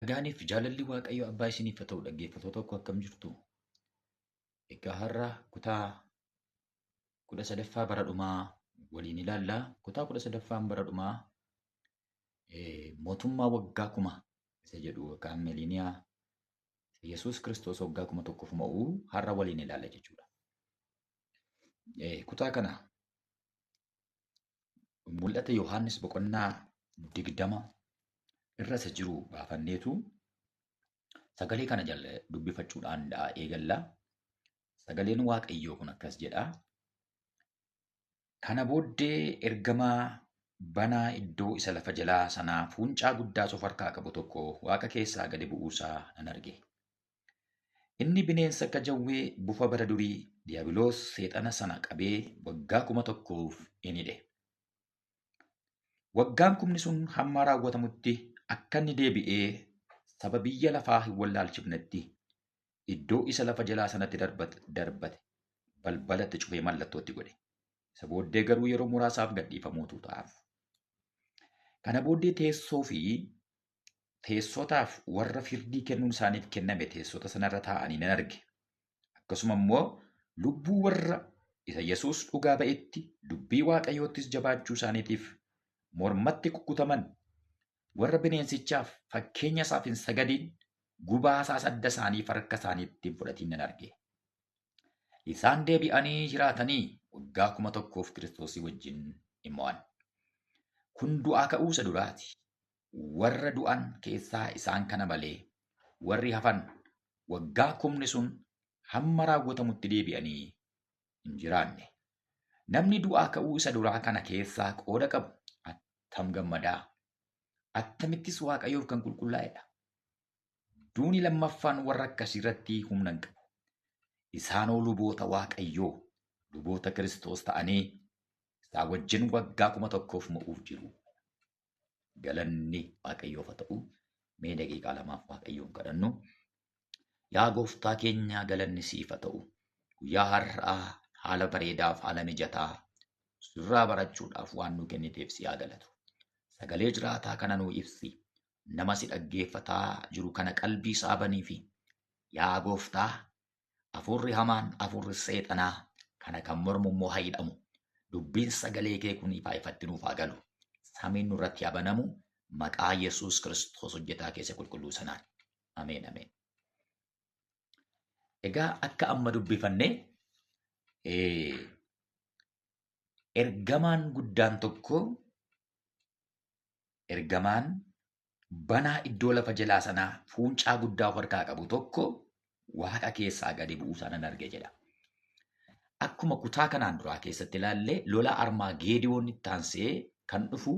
Nagaaniif jaalalli Waaqayyo Abbaa isiniif haa ta'u dhaggeeffattoota tokko akkam jirtu. Egaa har'a kutaa 13ffaa bara dhumaa waliin ilaalla. Kutaa 13ffaan bara dhumaa mootummaa waggaa kuma isa jedhu yookaan miiliiniyaa Yesuus Kiristoos waggaa 1000 mo'uu har'a waliin ilaalla jechuudha. Kutaa kana mul'ata Yohaannis boqonnaa 20 irra isa jiru baafanneetu sagalee kana dubbifachuudhaan eegalla. Sagaleen Waaqayyoo kun akkas jedha. Kana booddee ergamaa banaa iddoo isa lafa jalaa sanaa fuuncaa guddaa of harkaa qabu tokko Waaqa keessaa gadi bu'uusaa nan arge. Inni bineensa akka jawwee bufa bara durii diiyaabiloos seexana sana qabee waggaa 1000 in hidhe. Waggaan 1000 sun hamma raawwatamutti akka inni deebi'ee saba biyya lafaa hin wallaalchifnetti iddoo isa lafa jalaa sanatti darbate balbalatti cufee mallattootti godhe. Isa booddee garuu yeroo muraasaaf gadhiifamuutu ta'aaf. Kana booddee teessoo fi teessotaaf warra firdii kennuun isaaniif kenname teessota sanarra taa'anii nan arge. Akkasuma immoo lubbuu warra isa Yesuus dhugaa ba'etti dubbii Waaqayyoottis jabaachuu isaaniitiif mormatti kukkutaman warra bineensichaaf fakkeenya isaaf hin sagadin gubaasaa sadda isaanii harka isaaniitti fudhatiin nan arge. Isaan deebi'anii jiraatanii waggaa 1000 Kiristoosii wajjin in mo'an. Kun du'aa ka'uu isa duraati. Warra du'an keessaa isaan kana malee warri hafan waggaa 1000 sun hamma raawwatamutti deebi'anii hin jiraanne. Namni du'aa ka'uu isa duraa kana keessaa qooda qabu attam gammadaa. Attamittis Waaqayyoof kan qulqullaa'edha. Duuni lammaffaan warra akkasii irratti humna hin qabu. Isaanoo luboota Waaqayyoo, luboota Kiristoos ta'anii isaa wajjin waggaa 1000 mo'uuf jiru. Galanni Waaqayyoof haa ta'u. Mee daqiiqaa lamaaf Waaqayyoon kadhannu. Yaa gooftaa keenya galanni siif haa ta'u. Guyyaa har'aa haala bareedaaf haala mijataa sirraa barachuudhaaf waan nu kenniteef si haa galatu. Sagalee jiraataa kana nuu ibsi. Nama si dhaggeeffataa jiru kana qalbii isaa banii fi yaa gooftaa afurri hamaan afurri seexanaa kana kan mormu immoo haa hidhamu. Dubbiin sagalee kee kun ifatti nuuf haa galu. Samiin nurratti haa banamu. Maqaa Yesuus Kiristoos hojjetaa keessa qulqulluu sanaan. Ameen ameen. Egaa akka amma dubbifanne ergamaan guddaan tokko ergamaan banaa iddoo lafa jalaa sanaa fuuncaa guddaa of harkaa qabu tokko Waaqa keessaa gadi bu'uusaa nan arge jedha. Akkuma kutaa kanaan duraa keessatti ilaalle lola Armaageediyoon itti aansee kan dhufu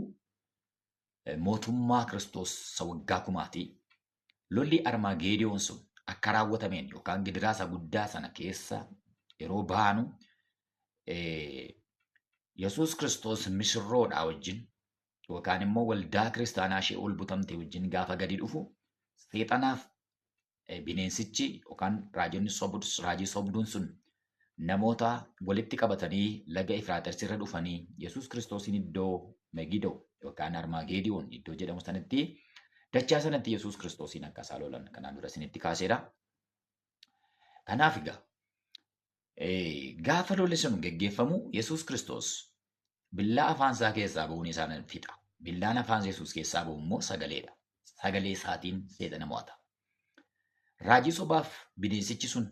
mootummaa Kiristoos isa waggaa 1000ti. Lolli Armaageediyoon sun akka raawwatameen yookaan gidiraasa guddaa sana keessa yeroo baanu Yesuus Kiristoos misirroodhaa wajjin yookaan immoo waldaa kiristaanaa ishee ol butamte wajjin gaafa gadi dhufu seexanaaf bineensichi yookaan raajii sobduun sun namoota walitti qabatanii laga Efraaxiis irra dhufanii Yesuus Kiristoosiin iddoo Megidoo yookaan Armaageediyoon iddoo jedhamu sanatti dachaa sanatti Yesuus Kiristoosiin akka isaan lolan kanaan dura isinitti kaaseera. Kanaaf egaa gaafa lolli sun geggeeffamu Yesuus Kiristoos billaa afaan isaa keessaa ba'uun isaan fixa. Billaan afaan Yesuus keessaa ba'u immoo sagaleedha. Sagalee isaatiin seexana mo'ata. Raajii sobaaf bineensichi sun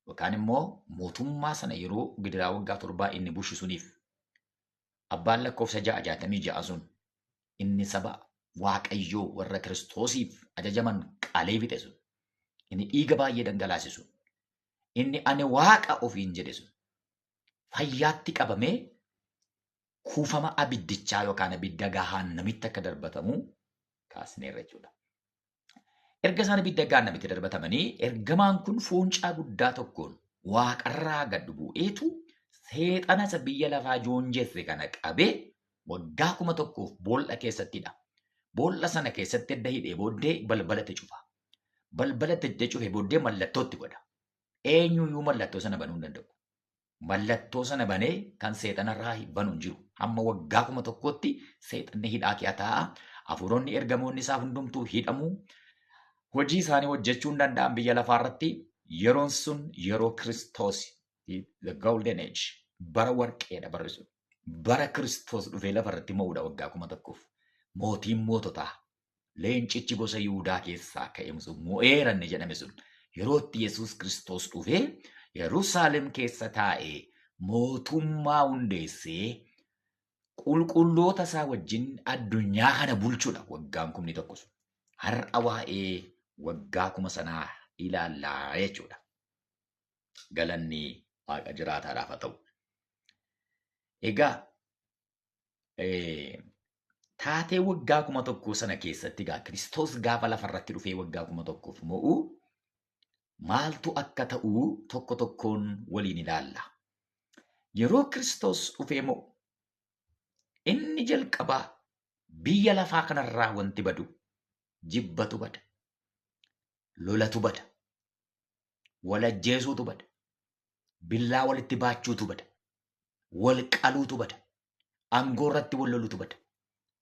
yookaan immoo mootummaa sana yeroo gidiraa waggaa 7 inni bulchisuuniif abbaan lakkoofsa 666 sun inni saba Waaqayyoo warra Kiristoosiif ajajaman qalee fixe sun inni dhiiga baay'ee dhangalaase sun inni ani Waaqa ofiin jedhe sun fayyaatti qabamee kuufama abiddichaa yookaan abidda gahaan namitti akka darbatamu kaasneerra jechuudha. Erga isaan abidda gahaan namitti darbatamanii ergamaan kun fuuncaa guddaa tokkoon Waaqarraa gad bu'eetu seexana isa biyya lafaa joonjesse kana qabee waggaa 1000 boolla keessattidha. Boolla sana keessatti edda hidhee booddee balbalatti cufa. Balbalatti edda cufee booddee mallattootti godha. Eenyuyyuu mallattoo sana banuu hin danda'u. Mallattoo sana banee kan seexanarraa banuu hin jiru. Amma waggaa 1000tti seexanni hidhaa kee taa'a. Hafuuronni ergamoonni isaa hundumtuu hidhamu. hojii isaanii hojjechuu hin danda'an biyya lafaa irratti yeroon sun yeroo Kiristoos the golden age bara warqeedha barri sun. Bara Kiristoos dhufee lafa irratti mo'uudha waggaa 1000. Mootiin moototaa leencichi gosa Yihuudaa keessaa ka'e sun mo'eera inni jedhame sun yeroo itti Yesuus Kiristoos dhufee Yerusaalem keessa taa'ee mootummaa hundeessee qulqulloota isaa wajjin addunyaa kana bulchuudha waggaan 1,000 sun. Har'a waa'ee waggaa 1000 sanaa ilaallaa jechuudha. Galanni Waaqa jiraataadhaaf haa ta'u. Egaa taatee waggaa 1000 sana keessatti egaa Kiristoos gaafa lafarratti dhufee waggaa 1000f mo'u maaltu akka ta'u tokko tokkoon waliin ilaalla. Yeroo Kiristoos dhufee mo'u inni jalqabaa biyya lafaa kanarraa wanti badu jibbatu bada, lolatu bada, walajjeesuutu bada, billaa walitti baachuutu bada, wal qaluutu bada, aangoo irratti wal loluutu bada.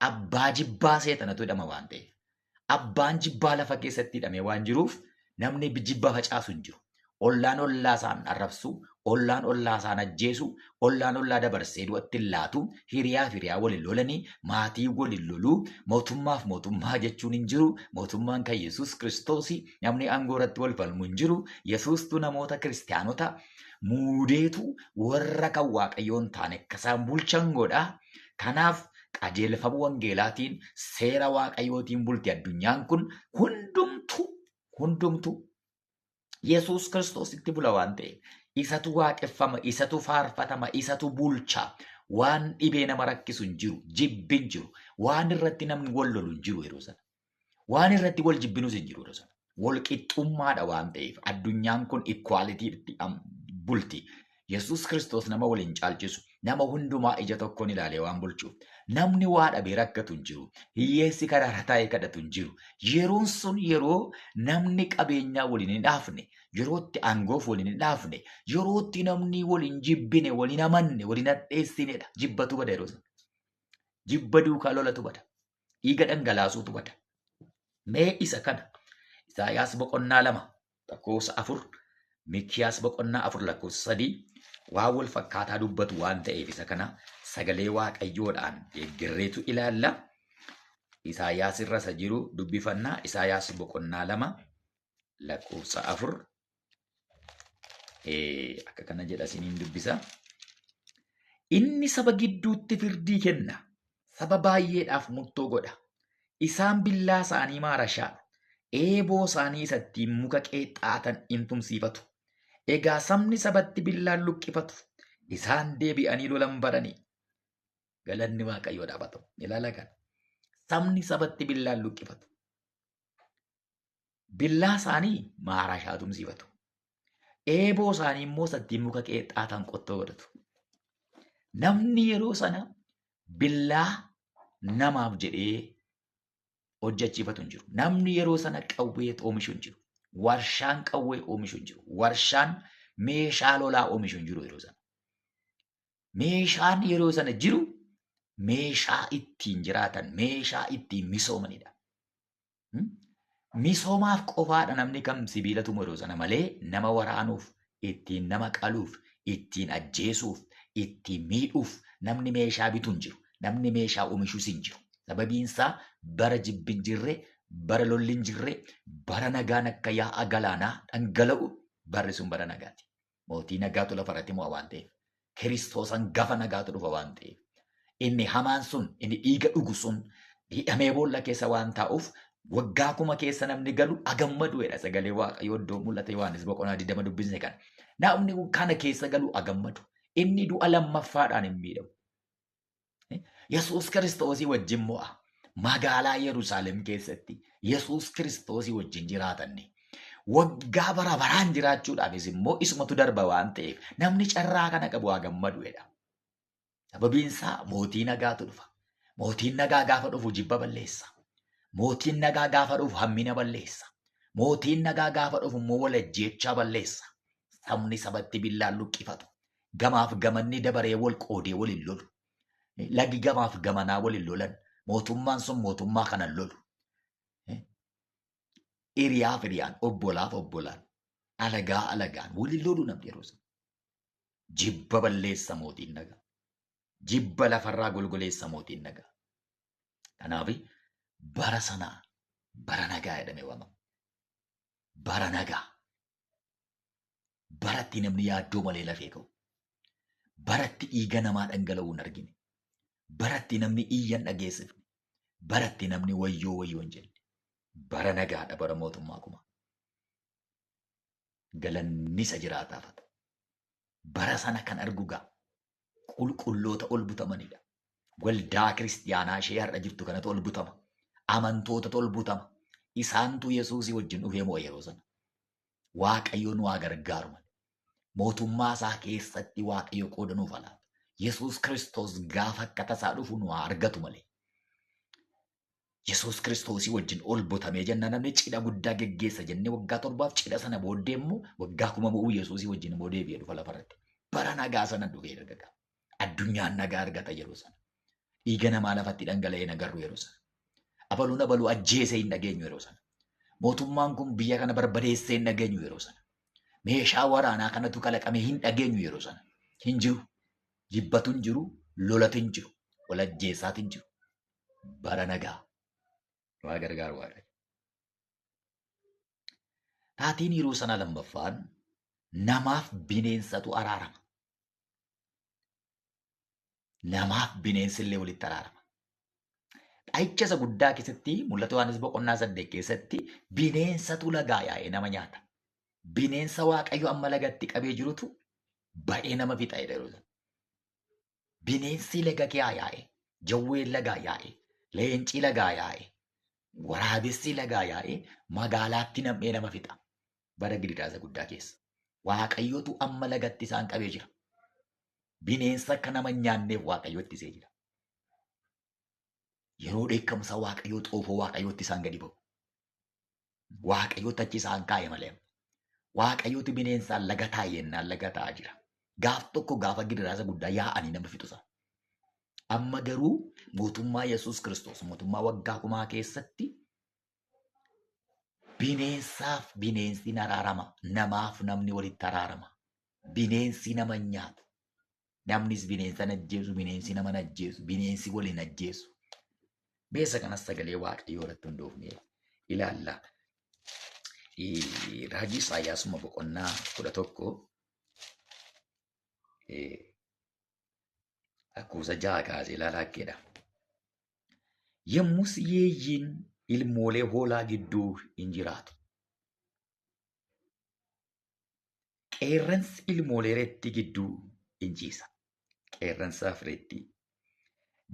Abbaa jibbaa seexanatu hidhama waan ta'eef. Abbaan jibbaa lafa keessatti hidhamee waan jiruuf namni jibbaa facaasu hin jiru. Ollaan ollaa isaan arrabsu, ollaan ollaa isaan ajjeesu, ollaan ollaa dabarsee du'atti laatu, hiriyaaf hiriyaa waliin lolanii, maatii waliin loluu, mootummaaf mootummaa jechuun hin jiru. Mootummaan kan Yesuus Kiristoos namni aangoo irratti wal falmu hin jiru. Yesuustuu namoota kiristaanota muudeetu warra kan Waaqayyoon taane akka isaan bulchan godha. Kanaaf qajeelfama wangeelaatiin seera Waaqayyootiin bulti addunyaan kun hundumtu Yesuus Kiristoos itti bula waan ta'eef isatu waaqeffama, isatu faarfatama, isatu bulcha. Waan dhibee nama rakkisu hin jiru, jibbi hin jiru, waan irratti namni wal lolu hin jiru yeroo sana. Waan irratti wal jibbinus hin jiru yeroo sana. Wal qixxummaadha waan ta'eef addunyaan kun equality bulti. Yesuus Kiristoos nama waliin caalchisu, nama hundumaa ija tokkoon ilaalee waan bulchuuf. Namni waa dhabee rakkatu hin jiru. Hiyyeessi karaarra taa'ee kadhatu hin jiru. Yeroon sun yeroo namni qabeenyaa waliin hin dhaafne, yeroo itti aangoof waliin hin dhaafne, yeroo itti namni waliin jibbine, waliin amanne, waliin hadheessinedha. Jibbatu bada yeroo sana. Jibba duukaa lolatu bada. Dhiiga dhangalaasuutu bada. Mee isa kana Isaayaas boqonnaa 2 lakkoofsa 4, Mikiyaas boqonnaa 4 lakkoofsa 3 waan wal fakkaataa dubbatu waan ta'eef isa kana sagalee Waaqayyoodhaan deeggarreetu ilaalla. Isaayaas irra isa jiru dubbifannaa. Isaayaas boqonnaa 2 lakkoofsa 4 akka kana jedha isiniin dubbisa. Inni saba gidduutti firdii kenna, saba baay'eedhaaf murtoo godha. Isaan billaa isaanii maarashaa, eeboo isaanii isatti muka qeexxaatan in tumsiifatu. Egaa sabni sabatti billaan luqqifatu, isaan deebi'anii lolan baranii. Galanni Waaqayyoodhaaf haa ta'u. Ilaala kana. Sabni sabatti billaan luqqifatu. Billaa isaanii maarashaa tumsiifatu. Eeboo isaanii immoo isatti muka qeexxaatan qottoo godhatu. Namni yeroo sana billaa namaaf jedhee hojjechiifatu hin jiru. Namni yeroo sana qawwee oomishu hin jiru. Warshaan qawwee oomishu hin jiru. Warshaan meeshaa lolaa oomishu hin jiru yeroo sana. Meeshaan yeroo sana jiru meeshaa ittiin jiraatan, meeshaa ittiin misoomanidha. Misoomaaf qofaadha namni kam sibiila tumu yeroo sana malee nama waraanuuf, ittiin nama qaluuf, ittiin ajjeesuuf, ittiin miidhuuf namni meeshaa bitu hin jiru. Namni meeshaa oomishus hin jiru. Sababiin isaa bara jibbi hin jirre, bara lolli hin jirre, bara nagaan akka yaa'a galaanaa dhangala'u barri sun bara nagaati. Mootii nagaatu lafa irratti mo'a waan ta'eef. Kiristoosan gafa nagaatu dhufa waan ta'eef. Inni hamaan sun, inni dhiiga dhugu sun hidhamee boolla keessa waan taa'uuf waggaa 1000 keessa namni galu agammaduudha. Sagalee Waaqayyoo iddoo mul'ata Yohaannis boqonnaa 20 dubbisne kana. Namni kana keessa galu agammadu. Inni du'a lammaffaadhaan hin miidhamu. Yesuus Kiristoosii wajjin mo'a. Magaalaa Yerusaalem keessatti Yesuus Kiristoosii wajjin jiraatanne. Waggaa bara baraan jiraachuudhaafis immoo isumatu darba waan ta'eef namni carraa kana qabu haa gammaduudha. Sababiin isaa mootii nagaatu dhufa. Mootiin nagaa gaafa dhufu jibba balleessa. Mootiin nagaa gaafa dhufu hammina balleessa. Mootiin nagaa gaafa dhufu immoo walajjeechaa balleessa. Sabni sabatti billaan luqqifatu. Gamaaf gamanni dabaree wal qoodee waliin lolu. Lagi gamaaf gamanaa waliin lolan. Mootummaan sun mootummaa kanan lolu. hiriyaaf hiriyaan, obbolaaf obbolaan, alagaa alagaan waliin loluu namni yeroo sana. Jibba balleessa mootiin nagaa. Jibba lafarraa golgoleessa mootiin nagaa. Kanaaf bara sanaa bara nagaa jedhamee waamama. Bara nagaa. Baratti namni yaaddoo malee lafee ka'u. Baratti dhiiga namaa dhangala'uu hin argine. Baratti namni iyyan dhageessifne. Baratti namni wayyoo wayyoo hin jenne. Bara nagaadha bara mootummaa kuma. Galanni isa jiraataafata. Bara sana kan argu gaa qulqulloota ol butamanidha. Waldaa kiristiyaanaa ishee har'a jirtu kanatu ol butama. Amantootatu ol butama. Isaantu Yesuusii wajjin dhufee moo yeroo sana. Waaqayyoon waa gargaaru malee. Mootummaa isaa keessatti Waaqayyo qooda nuuf alaata. Yesuus Kiristoos gaafa akka tasaa dhufu nu argatu malee. Yesuus Kiristoosii wajjin ol butamee jenna namni cidha guddaa geggeessa jennee waggaa 7 cidha sana booddee immoo waggaa 1000 Yesuusii wajjin immoo deebi'ee dhufa lafarratti. Bara nagaa sana dhufee argata. Addunyaan nagaa argata yeroo sana. Dhiiga namaa lafatti dhangala'ee nagarru yeroo sana. Abaluu ajjeesee hin dhageenyu yeroo sana. Mootummaan kun biyya kana barbadeessee hin dhageenyu yeroo sana. Meeshaa waraanaa kanatu kalaqamee hin dhageenyu yeroo sana. Hin jiru. Jibbatu hin jiru. Lolatu hin jiru. Wal ajjeesaatu hin jiru. Bara nagaa. Waa gargaaru Waaqayyo. Taatiin yeroo sana lammaffaan namaaf bineensatu araarama. Namaaf bineensillee walitti araarama. Dha'icha isa guddaa keessatti mul'ata Yohaannis boqonnaa 8 keessatti bineensatu lagaa yaa'ee nama nyaata. Bineensa Waaqayyo amma lagatti qabee jirutu ba'ee nama fixa yeroo sana. Bineensi laga kee yaa'ee, jawween lagaa yaa'ee, leencii lagaa yaa'ee, waraabessi lagaa yaa'ee magaalaatti nam'ee nama fixa. Bara gidiraa guddaa keessa. Waaqayyotu amma lagatti isaan qabee jira. Bineensa akka nama nyaanneef Waaqayyo ittisee jira. Yeroo dheekkamsa Waaqayyoo xoofoo Waaqayyootti isaan gadi ba'u. Waaqayyootti achi isaan kaa'e malee. Waaqayyooti bineensaan laga taa'eennaan laga taa'aa jira. Gaaf tokko gaafa gidiraa guddaa yaa'anii nama fixusa. Amma garuu mootummaa Yesuus Kiristoos mootummaa waggaa 1000 keessatti bineensaaf bineensi araarama. Namaaf namni walitti araarama. Bineensi nama nyaatu. Namnis bineensa ajjeesu, bineensi nama ajjeesu, bineensi waliin ajjeesu. Beesa kanas sagalee Waaqayyoo irratti hundoofnee ilaalla. Raajii Isaayyaas boqonnaa 11 lakkoofsa 6 kaasee ilaalaa akkeedha. Yommus yeeyyiin ilmoolee hoolaa gidduu hin jiraatu. Qeerransi ilmoolee reettii gidduu hin ciisa. Qeerransaaf reettii.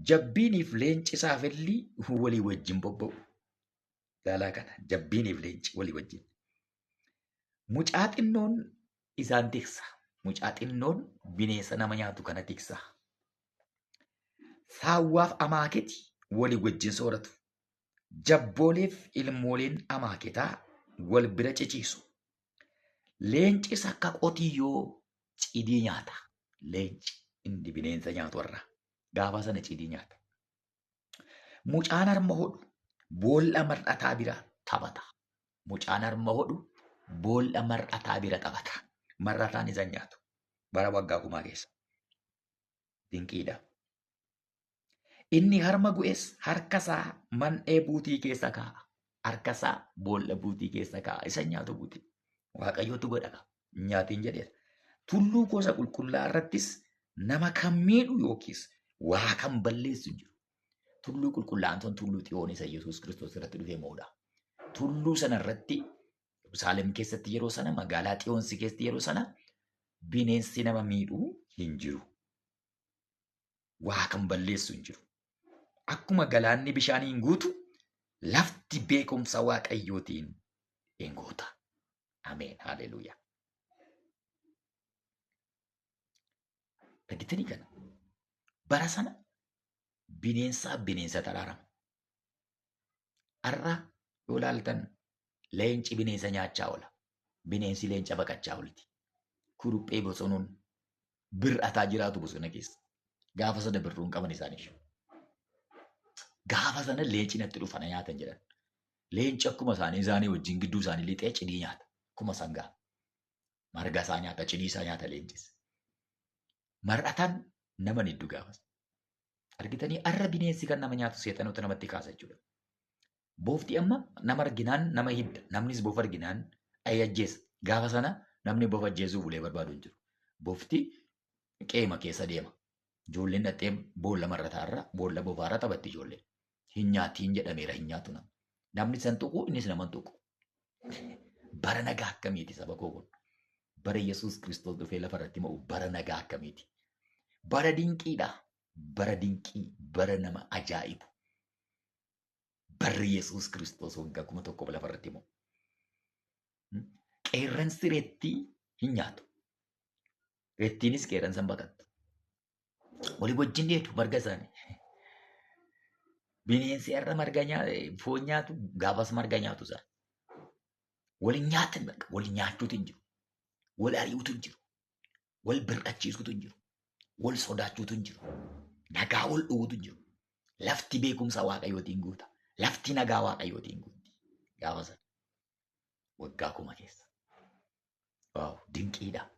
Jabbiiniif leenci saafelli walii wajjin bobba'u. Ilaalaa kana jabbiiniif leenci walii wajjin. Mucaa xinnoon isaan tiksa. Mucaa xinnoon bineensa nama nyaatu kana tiksa. Saawwaaf amaaketi walii wajjin sooratu. Jabbooleef ilmooleen amaaketaa wal bira ciciisu. Leencis akka qotiyyoo cidii nyaata. Leenci inni bineensa nyaatu warra. Gaafa sana cidii nyaata. Mucaan harma hodhu boolla mar'ataa bira taphata. Mucaan harma hodhu boolla mar'ataa bira taphata. Mar'ataan isa nyaatu. Bara waggaa 1000 keessa. Dinqiidha. Inni harma gu'es harkasaa man'ee buutii keessa kaa'a. Harkasaa boolla buutii keessa kaa'a. Isa nyaatu buutii. Waaqayyootu godha. Nyaatiin jedheera. Tulluu gosa qulqullaa irrattis nama kan miidhu yookiis waa kan balleessu jiru. Tulluu qulqullaa'aan sun tulluu Xiyoon isa Yesuus Kiristoos irratti dhufee mo'udha. Tulluu sana irratti Yerusaalem keessatti yeroo sana magaalaa Xiyoonsi keessatti yeroo sana bineensi nama miidhuu hin jiru. Waa kan balleessu hin jiru. Akkuma galaanni bishaaniin guutu lafti beekumsa Waaqayyootiin hin guuta. Ameen. Haleluuyaa. Dhaggeeffanii kana bara sana bineensaaf bineensa araarama. Har'a yoo ilaaltan leenci bineensa nyaachaa oola. Bineensi leenca baqachaa oolti. Kuruphee bosonuun bir'ataa jiraatu bosona keessa. Gaafa sana birruun qaban isaaniif. Gaafa sana leenci natti dhufana nyaatan jedhan. Leenci akkuma isaanii wajjin gidduu isaanii lixee cidii nyaata. Akkuma sangaa. Marga isaa nyaata, cidii isaa nyaata leencis. Mar'ataan nama ni hedduu gaafas. Argitanii har'a bineensi kan nama nyaatu seexanota namatti kaasa jechuudha. Boofti amma nama arginaan nama hidda. Namnis boofa arginaan ajjeesa. Gaafa sana namni boofa ajjeesuuf ulee barbaadu hin jiru. Boofti qeema keessa deema. Ijoolleen dhattee boolla mar'ataarra, boolla boofaarra taphatti ijoolleen. Hin nyaatiin jedhameera hin nyaatu nama. Namni san tuqu innis nama tuqu. Bara nagaa akkamiiti saba koo kun? Bara Yesuus Kiristoos dhufee lafarratti mo'u bara nagaa akkamiiti? Bara dinqiidha. Bara dinqii, bara nama ajaa'ibu. Barri Yesuus Kiristoos waggaa 1000 lafarratti mo'u. Qeerransi reettii hin nyaatu. Reettiinis qeerransa hin baqattu. Walii wajjin dheedu marga isaanii. Bineensi irra marga foon nyaatu gaafas marga nyaatu isaan. Waliin nyaatan bakka waliin nyaachuutu hin jiru. Wal ari'uutu hin jiru. Wal bir'achiisuutu hin jiru. Wal sodaachuutu hin jiru. Nagaa wal dhowwuutu hin jiru. Lafti beekumsa Waaqayyootiin guuta. Lafti nagaa Waaqayyootiin guuti. Gaafa sana waggaa 1000 keessa. Waaw dinqiidha.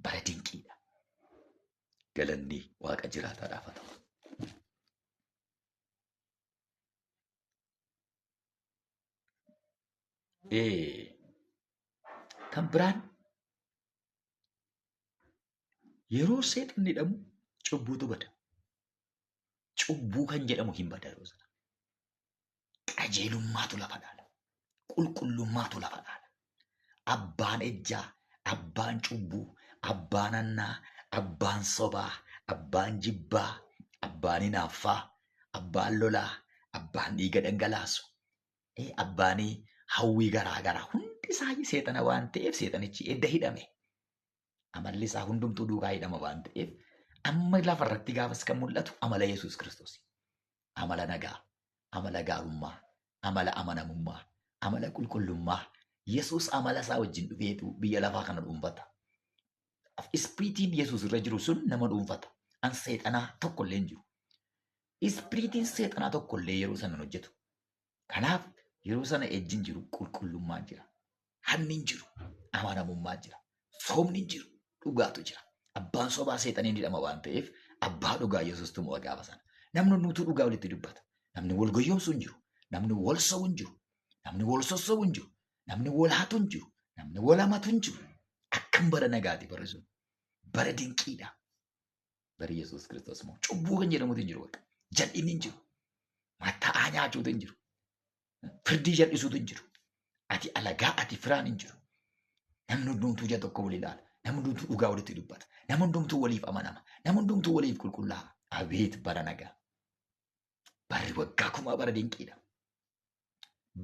Bara dinqiidha. Galanni Waaqa jiraataadhaaf haa ta'u. Kan biraan yeroo seexanni hidhamu cubbuutu bada. Cubbuu kan jedhamu hin bada yeroo sana. Qajeelummaatu lafa dhaala. Qulqullummaatu lafa dhaala. Abbaan ejjaa, abbaan cubbuu, abbaan annaa, abbaan sobaa, abbaan jibbaa, abbaan hinaaffaa, abbaan lolaa, abbaan dhiiga dhangalaasu, abbaan hawwii garaa hundi isaa seexana waan ta'eef seexanichi edda hidhame. Amalli isaa hundumtuu duukaa hidhama waan ta'eef amma lafarratti gaafas kan mul'atu amala Yesuus Kiristoos. Amala nagaa, amala gaarummaa, amala amanamummaa, amala qulqullummaa. Yesuus amala isaa wajjin dhufeetu biyya lafaa kana dhuunfata. Ispiriitiin Yesuus irra jiru sun nama dhuunfata. An seexanaa tokkollee hin jiru. Ispiriitiin seexanaa tokkollee yeroo sana hojjetu. Kanaaf yeroo sana ejjiin jiru qulqullummaan jira. Hanni hin jiru. Amanamummaan jira. Soomni hin jiru. Dhugaatu jira. Abbaan sobaa seexaniin hidhama waan ta'eef abbaa dhugaa Yesuustu mo'a gaafa sana. Namni nutu dhugaa walitti dubbata. Namni wal goyyomsu hin jiru. Namni wal sobu hin jiru. Namni wal sossobu hin jiru. Namni wal hatu hin jiru. Namni wal hamatu hin jiru. Akkam bara nagaati bara sun. Bara dinqiidha. Bara Yesuus Kiristoos moo cubbuu kan jedhamutu hin jiru. Jal'inni hin jiru. Matta'aa nyaachuutu hin jiru. Firdii jal'isuutu hin jiru. Ati alagaa ati firaan hin jiru. Namni hundumtuu ija tokko wal ilaala. Namni hundumtuu dhugaa walitti dubbata. Namni hundumtuu waliif amanama. Namni hundumtuu waliif qulqullaa'a. Abeet bara nagaa. Barri waggaa 1000 bara dinqiidha.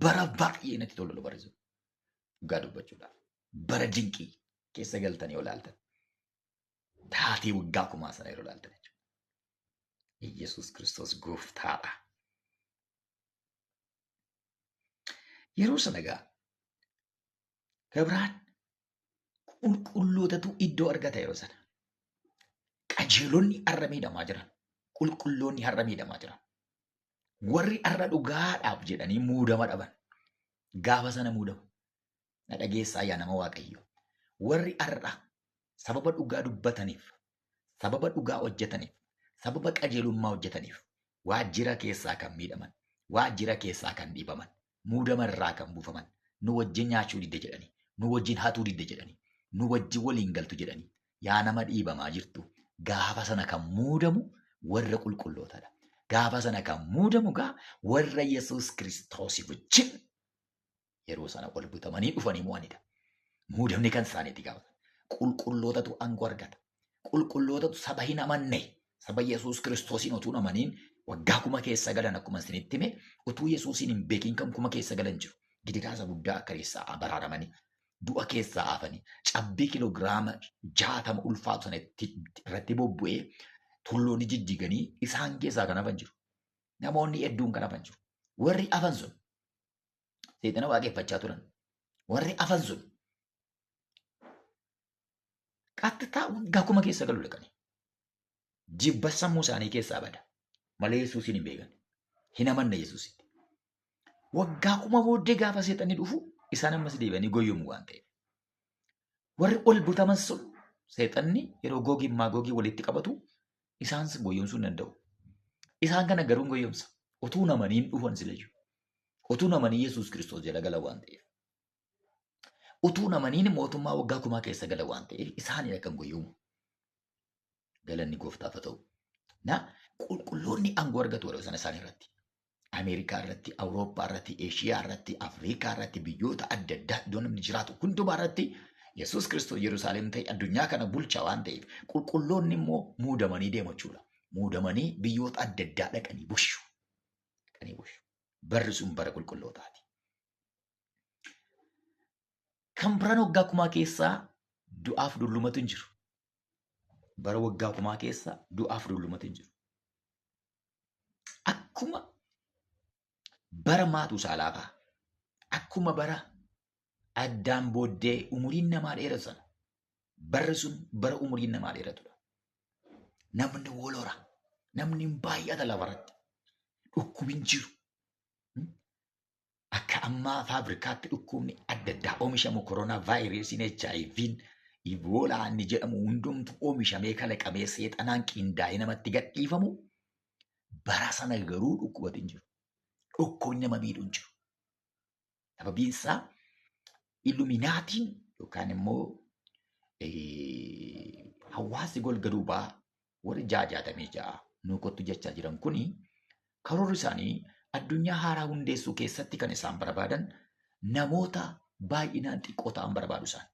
Bara baay'ee natti tolu bara sun. Dhugaa dubbachuudhaaf. Bara dinqii keessa galtanii yoo ilaaltan. Taatee waggaa 1000 sana yeroo ilaaltan jechuudha. Yesuus Kiristoos gooftaadha. Yeroo sana egaa Gabraan qulqullootatu iddoo argata yeroo sana. Qajeelonni har'a miidhamaa jiran. Qulqulloonni har'a miidhamaa jiran. Warri har'a dhugaadhaaf jedhanii muudama dhaban. Gaafa sana muudamu. Na dhageessaa yaa nama Waaqayyo. Warri har'a sababa dhugaa dubbataniif, sababa dhugaa hojjetaniif, sababa qajeelummaa hojjetaniif waajjira keessaa kan miidhaman, waajjira keessaa kan dhiibaman, muudama irraa kan buufaman, nu wajjin nyaachuu didde jedhanii, nu wajjin hatuu didde jedhanii, nu wajjin waliin galtu jedhanii, yaa nama dhiibamaa jirtu. Gaafa sana kan muudamu warra qulqullootadha. Gaafa sana kan muudamu gaa warra Yesuus Kiristoos wajjin yeroo sana wal butamanii dhufanii mo'anidha. Muudamni kan isaaniiti gaafa. Qulqullootatu aangoo argata. Qulqullootatu saba hin amanne. Saba Yesuus Kiristoosiin utuu hin amaniin waggaa 1000 keessa galan akkuma isinitti hime utuu Yesuusiin hin beekin kan 1000 keessa galan jiru. Gidiraa guddaa akka keessaa baraaramanii du'a keessaa hafanii cabbii kiloogiraama 60 ulfaatu sana irratti bobbu'ee tulloonni jijjiganii isaan keessaa kan hafan jiru. Namoonni hedduun kan hafan jiru. Warri hafan sun seexana waaqeffachaa turan. Warri hafan sun qaxxitaa waggaa 1000 keessa galu dhaqanii. Jibba sammuu isaanii keessaa bada. Malee Yesuusiin hin beekan. Hin amanne Yesuusitti. Waggaa kuma booddee gaafa seexanni dhufu isaan ammas deebi'anii goyyoomu waan ta'eef. Warri ol butaman sun seexanni yeroo Googii Maagogii walitti qabatu isaan goyyomsuu hin danda'u. Isaan kana garuu hin goyyomsa. Utuu namaniin dhufan sila jiru. Utuu namanii Yesuus Kiristoos jala gala waan ta'eef. Utuu namaniin mootummaa waggaa kumaa keessa gala waan ta'eef isaaniidha kan goyyoomu. Galanni gooftaaf haa ta'u. Na qulqulloonni aangoo argatu yeroo sana isaan irratti. Ameerikaa irratti, Awurooppaa irratti, Eeshiyaa irratti, Afrikaa irratti, biyyoota adda addaa iddoo namni jiraatu hundumaa irratti Yesuus Kiristoos Yerusaalem ta'e addunyaa kana bulchaa waan ta'eef qulqulloonni immoo muudamanii deemu jechuudha. Muudamanii biyyoota adda addaa dhaqanii bushu. Barri sun bara qulqullootaati. Kan biraan waggaa kumaa keessaa du'aaf dullumatu hin jiru. Bara waggaa kumaa keessa du'aaf dullumatu hin jiru. Akkuma bara Maatusaalaa akkuma bara Addaan booddee umuriin namaa dheeratu sana barri sun bara umuriin namaa dheeratudha. Namni wolora, namni baay'ata lafarratti dhukkubni hin jiru. Akka ammaa faabrikaatti dhukkubni adda addaa oomishamu koronaa vaayirasiin HIV'n Iboolaa inni jedhamu hundumtu oomishamee kalaqamee seexanaan qindaa'ee namatti gadhiifamu bara sana garuu dhukkubati hin jiru. Dhukkubni nama miidhu hin jiru. Sababiin isaa Illuminaatiin yookaan immoo hawaasi golgaduu ba'aa warri 666 nu kottu jechaa jiran kuni karoorri isaanii addunyaa haaraa hundeessuu keessatti kan isaan barbaadan namoota baay'inaan xiqqoo ta'an barbaadu isaan.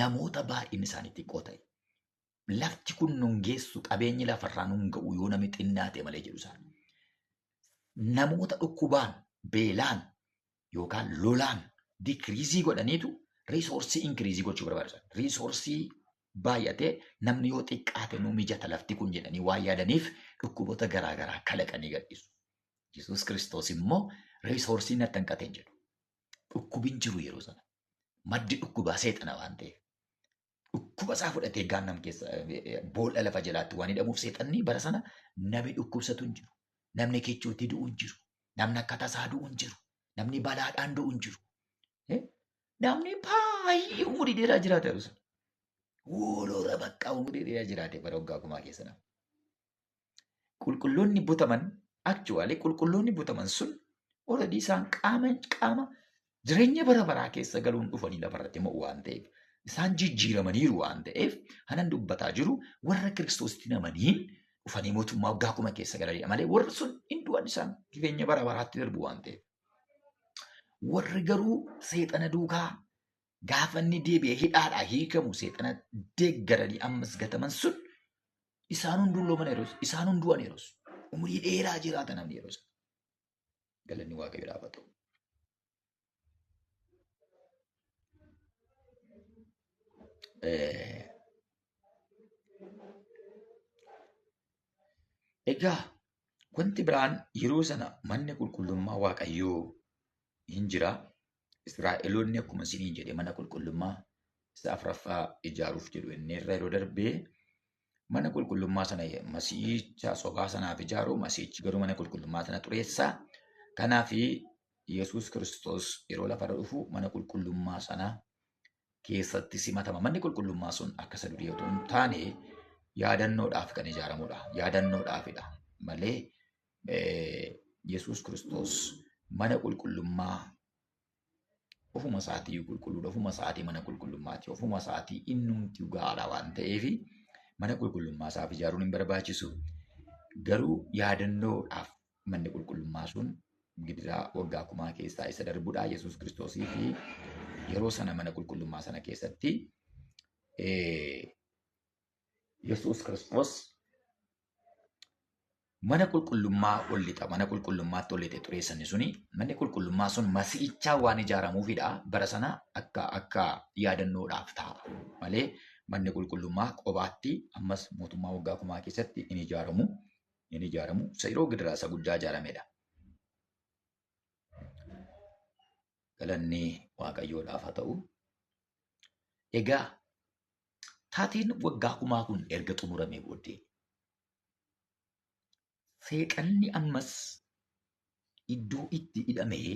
Namoota baay'inni isaanii xiqqoo ta'e. Lafti kun nun geessu qabeenyi lafarraa nun ga'u yoo namni xinnaate malee jedhu isaan. Namoota dhukkubaan, beelaan yookaan lolaan dikriizii godhaniitu riisoorsii inkiriizii gochuu barbaadu isaan. Riisoorsii baay'atee namni yoo xiqqaate nu mijata lafti kun jedhanii waan yaadaniif dhukkuboota garaagaraa kalaqanii gadhiisu. Yesuus Kiristoos immoo riisoorsii natti hanqateen jedhu. Dhukkubi hin jiru yeroo sana. Maddi dhukkubaa seexana waan ta'eef. Dhukkuba isaa fudhatee gaannam keessa boolla lafa jalaatti waan hidhamuuf seexanni bara sana namni dhukkubsatu hin jiru. Namni kichuutti du'u hin jiru. Namni akka tasaa du'u hin jiru. Namni balaadhaan du'u hin jiru. Namni baay'ee umurii dheeraa jiraata yeroo sana. Wolora bakka umurii dheeraa jiraate bara waggaa kumaa keessa nama. Qulqulloonni butaman actually qulqulloonni butaman sun already isaan qaama jireenya bara baraa keessa galuun dhufanii lafarratti mo'u waan ta'eef isaan jijjiiramaniiru waan ta'eef hanan dubbataa jiru warra Kiristoositti amaniin dhufanii mootummaa waggaa kuma keessa galanidha malee warri sun hindu'an isaan jireenya bara baraatti darbu waan ta'eef. Warri garuu seexana duukaa gaafa inni deebi'ee hidhaadhaa hiikamu seexana deeggaranii ammas gataman sun isaan hundullooman yeroos isaan hundu'an yeroos umurii dheeraa jiraatan namni yeroos galanni waaqayyoodhaaf haa ta'u. Egaa wanti biraan yeroo sana manni qulqullummaa waaqayyoo hin jira. Israa'eloonni akkuma isiniin jedhe mana qulqullummaa isa afuraffaa ijaaruuf jedhu inni irra yeroo darbee mana qulqullummaa sana masiihicha sobaa sanaaf ijaaru masiihichi garuu mana qulqullummaa sana xureessaa. Kanaaf Yesuus Kiristoos yeroo lafarra dhufu mana qulqullummaa sana keessatti simatama. Manni qulqullummaa sun akka isa durii otoo hin taane yaadannoodhaaf kan ijaaramudha. Yaadannoodhaafidha malee Yesuus Kiristoos mana qulqullummaa ofuma isaatii qulqulluudha. Ofuma isaatii mana qulqullummaati. Ofuma isaatii innumti gaara waan ta'eef mana qulqullummaa isaaf ijaaruun hin barbaachisu. Garuu yaadannoodhaaf manni qulqullummaa sun gidiraa waggaa kumaa keessaa isa darbudha. Yesuus Kiristoosii fi yeroo sana mana qulqullummaa sana keessatti Yesuus Kiristoos mana qulqullummaa ol lixa. Mana qulqullummaatti ol lixe xureessanni suni manni qulqullummaa sun masiichaa waan ijaaramuufidha. Bara sana akka yaadannoodhaaf ta'a malee manni qulqullummaa qobaatti ammas mootummaa waggaa kumaa keessatti in ijaaramu. Isa yeroo gidiraa isa guddaa ijaaramedha. Galanni waaqayyoodhaaf haa ta'u. Egaa taatiin waggaa kumaa kun erga xumuramee booddee seexanni ammas iddoo itti hidhamee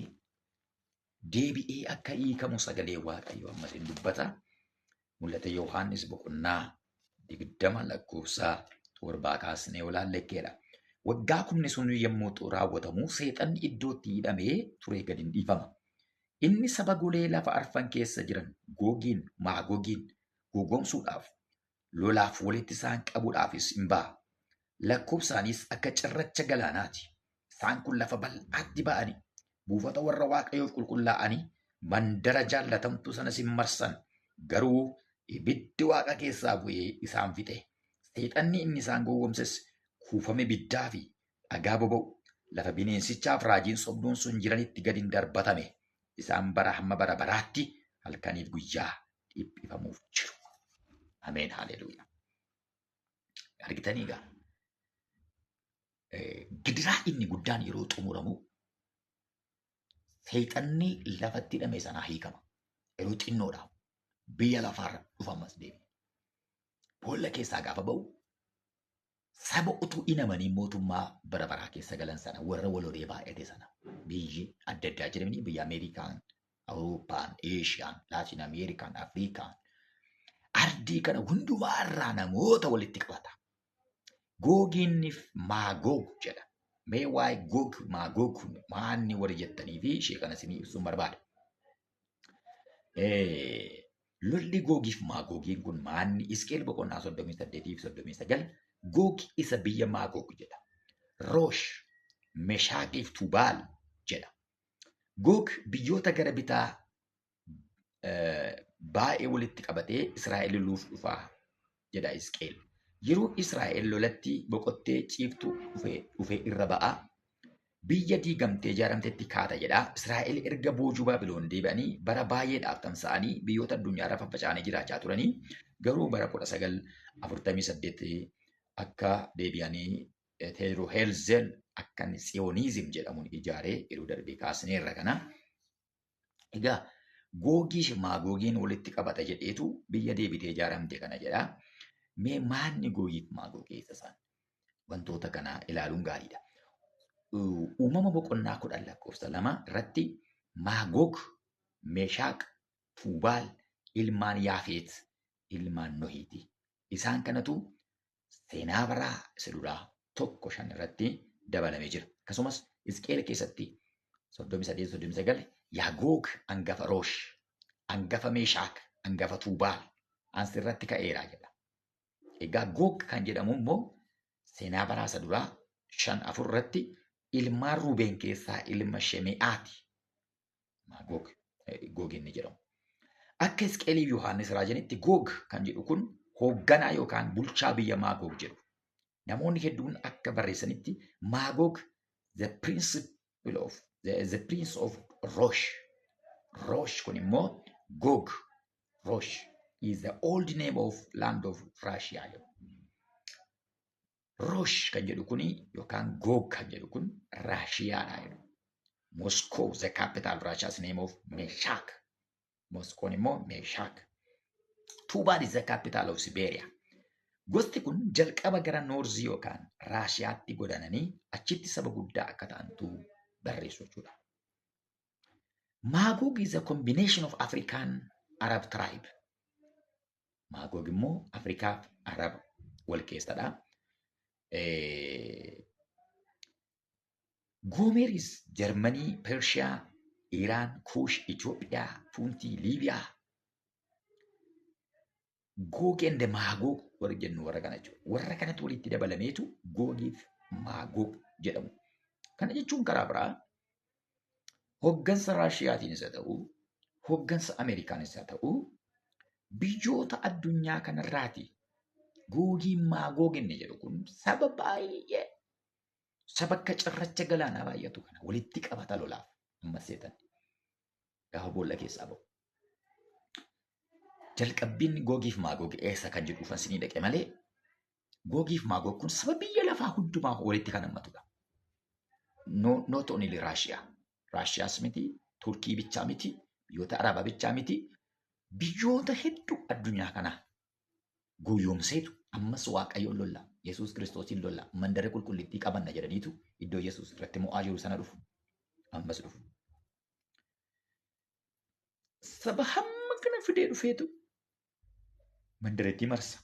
deebi'ee akka hiikamu sagalee Waaqayyoo ammas hin dubbata. Mul'ata Yohaannis boqonnaa 20 lakkoofsa 7 kaasnee olaallekeedha. Waggaa kumni sun yommuu raawwatamu seexanni iddootti hidhamee ture gadi hin dhiifama. Inni saba golee lafa arfan keessa jiran Googiin Maagogiin gowwoomsuudhaaf lolaaf walitti isaan qabuudhaafis hin ba'a. Lakkoofsaanis akka cirracha galaanaati. Isaan kun lafa bal'aatti ba'anii buufata warra Waaqayyoof qulqullaa'anii mandara jaallatamtu sanas hin marsan. Garuu ibiddi Waaqa keessaa bu'ee isaan fixe. Seexanni inni isaan gowwoomses kuufame biddaa fi dhagaa boba'u lafa bineensichaaf raajiin sobduun sun jiranitti gadi darbatame. Isaan bara hamma bara baraatti halkaniif guyyaa dhiphifamuuf jiru. Ameen. Haleluuyaa. Argitanii egaa gidiraa inni guddaan yeroo xumuramu seexanni lafatti hidhame sanaa hiikama. Yeroo xinnoodhaaf biyya lafaarra dhufamas deebi. Boolla keessaa gaafa ba'u saba utuu hinamanii mootummaa bara baraa keessa galan sana warra waloree baay'ate sana biyyi adda addaa jedhamanii biyya Ameerikaan, Awurooppaan, Eeshiyaan, Laatiin Ameerikaan, Afrikaan ardii kana hundumaa irraa namoota walitti qabata. Googiinniif Maagoog jedha. Mee waa'ee Goog Maagoog maanni warri jettanii fi ishee kana isinii ibsuun barbaada. Lolli Googiif Maagoogiin kun maanni Hisqeel boqonnaa 38 fi 39 Goog isa biyya Maagoog jedha. Roosh Meshaaqiif Tubaal jedha. Goog biyyoota gara bitaa baay'ee walitti qabatee Israa'el loluuf dhufaa jedha Hisqeel. Yeroo Israa'el lolatti boqottee ciiftu dhufee irra ba'a. Biyya diigamtee ijaaramtetti kaata jedha. Israa'el erga boojuu Baabiloon deebi'anii bara baay'eedhaaf tamsa'anii biyyoota addunyaarra faffaca'anii jiraachaa turanii garuu bara 1948 akka deebi'anii Teedroo Heerzel akkan Tsiyoonizim jedhamuun ijaaree yeroo darbee kaasneerra kana. Egaa Googii fi Maagoogiin walitti qabata jedheetu biyya deebitee ijaaramte kana jedha. Mee maanni Googii fi Maagoog keessa isaan wantoota kana ilaaluun gaariidha. Uumama boqonnaa 10 lakkoofsa 2 irratti Maagoog, Meeshaaq, Tuubaal ilmaan Yaafeet ilmaan Nohiiti. Isaan kanatu seenaa baraa isa duraa 1:5 irratti dabalamee jira. Akkasumas Hisqeel keessatti 38-39 Yaagoog hangafa Roosh, hangafa Meeshaaq, hangafa Tuubaal asirratti ka'eera jedha. Egaa Goog kan jedhamu immoo seenaa baraa isa duraa 5:4 irratti ilmaan Ruubeen keessaa ilma Sheme'aati. Maagoog Goog inni jedhamu. Akka Hisqeelii fi Yohaannis raajanitti Goog kan jedhu kun hoogganaa yookaan bulchaa biyya Maagoog jedhu. Namoonni hedduun akka barreessanitti Maagoog the prince of Rosh. Rosh kun immoo Goog. Rosh is the old name of land of Russia. Rosh kan jedhu kuni yookaan Goog kan jedhu kun Raashiyaadha. Moscow the capital of Russia's name of Meshach. Moscow immoo Meshach. Tubaal is the capital of Siberia. Gosti kun jalqaba gara Noorzii yookaan Raashiyaatti godaananii achitti saba guddaa akka ta'antu barreessu jechuudha. Maagoog is a combination of African Arab tribe. Maagoog immoo Afrikaaf Arab wal keessadha. Gomer is Germany, Persia, Iran, Kush, Ethiopia, Punti, Libya. Goog and Maagoog warra jennu warra kana jechuudha. Warra kanatti walitti dabalameetu Googiif Maagoog jedhamu. Kana jechuun karaa biraa hoggansa Raashiyaatiin isa ta'u, hoggansa Ameerikaan isa ta'u, biyyoota addunyaa kanarraati Googii Maagoog inni jedhu kun saba baay'ee saba akka cirracha galaanaa baay'atu kana walitti qabata lolaaf ammas seetan gaafa boolla keessaa ba'u. Jalqabbiin Googiif Maagoog eessa kan jedhu fansinii dhaqe malee Googiif Maagoog kun saba biyya lafaa hundumaa walitti kan hammatudha. Not only Russia. Russiaas miti, Turkii bichaa miti, biyyoota Arabaa bichaa miti, biyyoota hedduu addunyaa kana guyyoomseetu ammas Waaqayyoon lolla, Yesuus Kiristoosiin lolla, mandara qulqullittii qabanna jedhaniitu iddoo Yesuus irratti mo'aa jiru sana dhufu. ammas dhufu. Saba hamma kana fidee dhufeetu mandarattii marsa.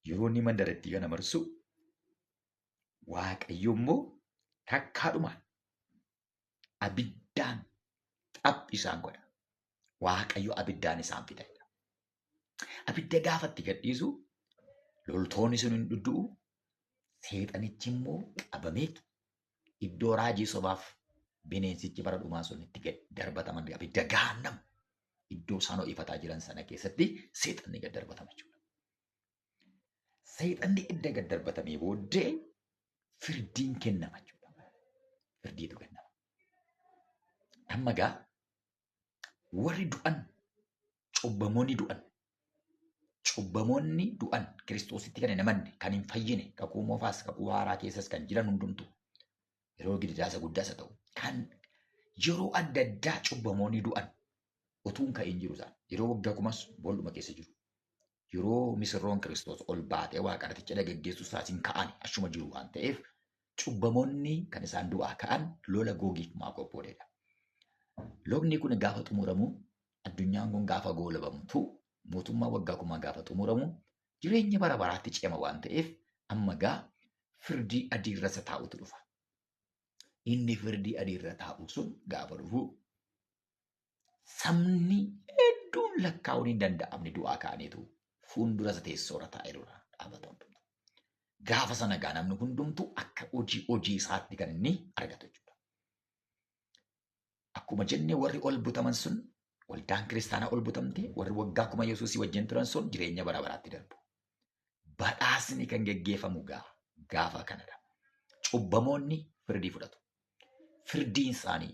Yeroo inni mandarattii kana marsu Waaqayyo immoo takkaadhumaan abiddaan xaphi isaan godha. Waaqayyo abiddaan isaan fida. Abidda gaafatti gadhiisu loltoonni sun hin dhuddu'u. Seexanichi immoo qabameetu iddoo raajii sobaaf bineensichi bara dhumaa sun itti darbataman abidda gaannama iddoo isaan ho'ifataa jiran sana keessatti seexanni gad darbatama jechuudha. Seexanni edda gad darbatamee booddee firdiin kennama jechuudha. Firdiitu kennama. Amma gaa warri du'an cubbamoonni du'an Kiristoositti kan hin amanne kan hin fayyine kakuu moofaas kakuu haaraa keessas kan jiran hundumtu yeroo gididaasa guddaasa ta'u kan yeroo adda addaa cubbamoonni du'an utuun ka'in jiru isaan yeroo waggaa kumas boolluma keessa jiru yeroo misirroon Kiristoos ol baatee waaqaraticha dhagaggeessu isaatiin ka'an achuma jiru waan ta'eef cubbamoonni kan isaan du'aa ka'an lola Googiif Maagoogiidha. Lolli kun gaafa xumuramu addunyaan kun gaafa goolabamtu mootummaa waggaa kumaa gaafa xumuramu jireenya bara baraatti ceema waan ta'eef amma gaa firdii adii irra taa'utu dhufa. Inni firdii adii irra taa'u sun gaafa dhufu sabni hedduun lakkaa'uun hin danda'amne du'aa ka'aniitu fuuldura teessoo irra taa'ee dhaabatu. Gaafa sana gaa namni hundumtu akka hojii isaatti kan inni argatu jechuudha. Akkuma jennee warri ol butaman sun waldaan kiristaanaa ol butamte warri waggaa kuma Yesuusii wajjin turan sun jireenya bara baraatti darbu. Badhaasni kan geggeeffamu gaafa kanadha. Cubbamoonni firdii fudhatu. Firdiin isaanii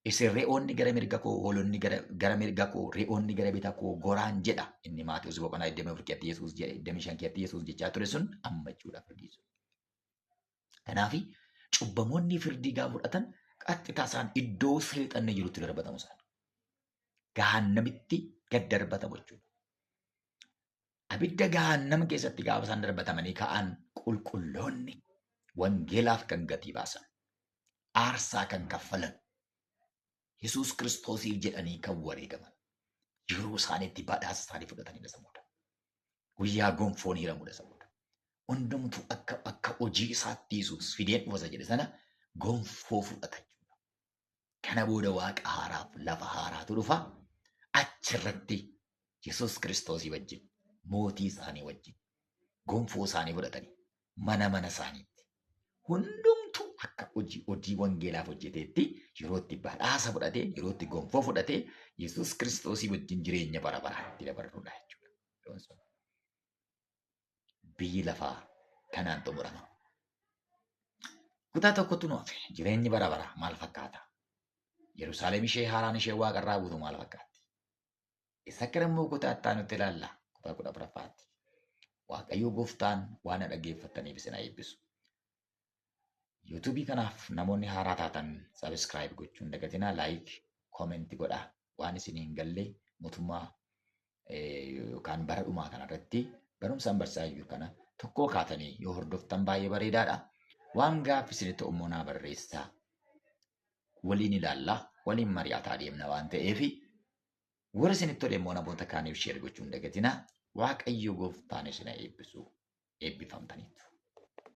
isin re'oonni gara mirga koo hoolonni gara mirga koo re'oonni gara bitaa koo goraan jedha inni Maatewos boqonnaa 24 Yesuus jedhe 25 Yesuus jechaa ture sun amma jechuudha firdii sun. Kanaafi cubbamoonni firdii gaafa fudhatan qaxxitaa isaan iddoo seexanni jirutti darbatamu isaan. Gahannamitti gad darbatamu jechuudha. Abidda gahannama keessatti gaafa isaan darbatamanii ka'an qulqulloonni wangeelaaf kan gatii baasan aarsaa kan kaffalan Yesuus Kiristoosiif jedhanii kan wareegaman yeroo isaaniitti badhaasa isaanii fudhatanii samuudha. Guyyaa gonfoon hiramuudha samuudha. Hundumtuu akka hojii isaatti Yesuus fideen dhufa jedhe sana gonfoo fudhata jechuudha. Kana booda waaqa haaraaf lafa haaraatu dhufa. Achirratti Yesuus Kiristoosii wajjin mootii isaanii wajjin gonfoo isaanii fudhatanii mana isaaniitti hundumtuu akka hojii wangeelaaf hojjeteetti yeroo itti badhaasa fudhatee yeroo itti gonfoo fudhatee Yesuus Kiristoosii wajjin jireenya bara baraatti dabarruudha jechuudha. Biyyi lafaa kanaan xumurama. Kutaa tokkotu nuuf jireenyi bara baraa maal fakkaata? Yerusaalem ishee haaraan ishee waaqarraa guutuu maal fakkaatti? Isa akka immoo kutaa itti aanutti ilaalla. Kutaa 14ffaatti. Waaqayyo gooftaan waan dhaggeeffattaniif isin eebbisu. YouTube kanaaf namoonni haaraa taatan subscribe gochuun dagatinaa like comment godhaa waan isin hin galle mootummaa yookaan bara dhumaa kanarratti barumsaan barsiisaa jiru kana tokko kaatanii yoo hordoftan baay'ee bareedaadha. Waan gaaffii isinitti immoo naa barreessaa. Waliin ilaallaa waliin mari'ataa deemna waan ta'eef warra isinitti tole immoo namoota kaaniif share gochuun dagatinaa. Waaqayyo gooftaan isin eebbisu eebbifamtaniitu.